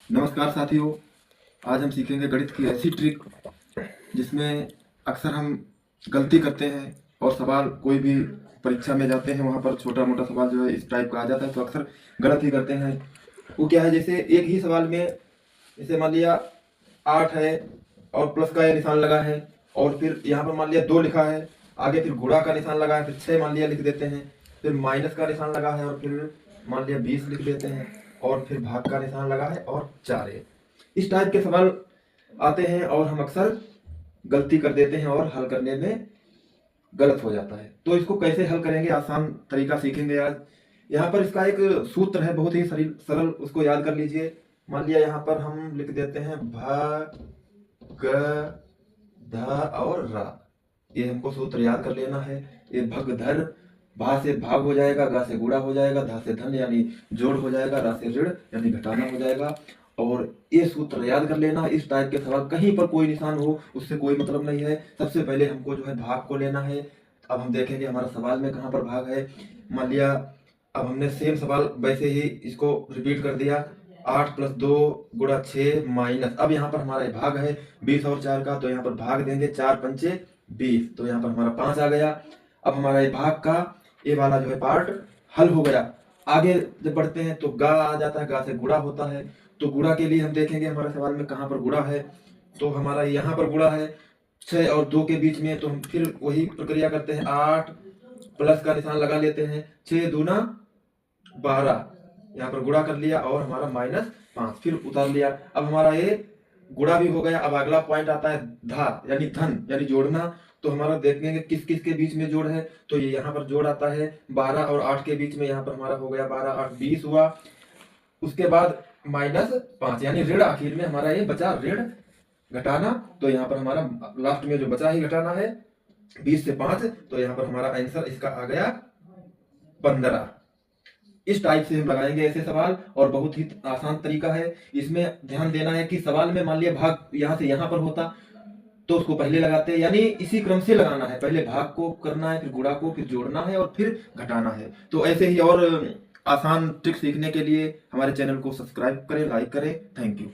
नमस्कार साथियों। आज हम सीखेंगे गणित की ऐसी ट्रिक जिसमें अक्सर हम गलती करते हैं और सवाल कोई भी परीक्षा में जाते हैं वहाँ पर छोटा मोटा सवाल जो है इस टाइप का आ जाता है तो अक्सर गलत ही करते हैं। वो क्या है, जैसे एक ही सवाल में जैसे मान लिया 8 है और प्लस का ये निशान लगा है और फिर यहाँ पर मान लिया 2 लिखा है, आगे फिर गुणा का निशान लगा है, फिर 6 मान लिया लिख देते हैं, फिर माइनस का निशान लगा है और फिर मान लिया 20 लिख देते हैं और फिर भाग का निशान लगा है और 4 है। इस टाइप के सवाल आते हैं और हम अक्सर गलती कर देते हैं और हल करने में गलत हो जाता है। तो इसको कैसे हल करेंगे, आसान तरीका सीखेंगे आज। यहाँ पर इसका एक सूत्र है, बहुत ही सरल, उसको याद कर लीजिए। मान लिया यहाँ पर हम लिख देते हैं भ ग ध और रा। ये हमको सूत्र याद कर लेना है। ये भगधर, भा से भाग हो जाएगा, गा से गुणा हो जाएगा, धा से धन यानी जोड़ हो जाएगा, रा से ऋण यानी घटाना हो जाएगा। और ये सूत्र याद कर लेना। इस टाइप के सवाल कहीं पर कोई निशान हो उससे कोई मतलब नहीं है। सबसे पहले हमको जो है भाग को लेना है। अब हम देखेंगे हमारा सवाल में कहाँ पर भाग है। मान लिया अब हमने सेम सवाल वैसे ही इसको रिपीट कर दिया, 8 + 2 गुणा 6 माइनस, अब यहाँ पर हमारा भाग है 20 और 4 का, तो यहाँ पर भाग देंगे 4 पंचे 20, तो यहाँ पर हमारा 5 आ गया। अब हमारा ये भाग का ये वाला जो है पार्ट हल हो गया। आगे जब बढ़ते हैं तो गा आ जाता है, गा से गुणा होता है। तो गुणा के लिए हम देखेंगे हमारे सवाल में कहाँ पर गुणा है, तो हमारा यहाँ पर गुणा है 6 और 2 के बीच में। तो हम फिर वही प्रक्रिया करते हैं, 8 प्लस का निशान लगा लेते हैं, 6 दूना 12, यहाँ पर गुणा कर लिया और हमारा -5 फिर उतार लिया। अब हमारा ये गुणा भी हो गया। अब अगला पॉइंट आता है धा यानी धन यानी जोड़ना। तो हमारा देखेंगे किस किस के बीच में जोड़ है, तो ये यहाँ पर जोड़ आता है 12 और 8 के बीच में। यहाँ पर हमारा हो गया 12 8 20 हुआ। उसके बाद -5 यानी ऋण, आखिर में हमारा ये बचा ऋण घटाना। तो यहाँ पर हमारा लास्ट में जो बचा ही घटाना है 20 से 5, तो यहाँ पर हमारा आंसर इसका आ गया 15। इस टाइप से हम लगाएंगे ऐसे सवाल और बहुत ही आसान तरीका है। इसमें ध्यान देना है कि सवाल में मान लिया भाग यहाँ से यहाँ पर होता तो उसको पहले लगाते हैं, यानी इसी क्रम से लगाना है। पहले भाग को करना है, फिर गुणा को, फिर जोड़ना है और फिर घटाना है। तो ऐसे ही और आसान ट्रिक सीखने के लिए हमारे चैनल को सब्सक्राइब करें, लाइक करें। Thank you.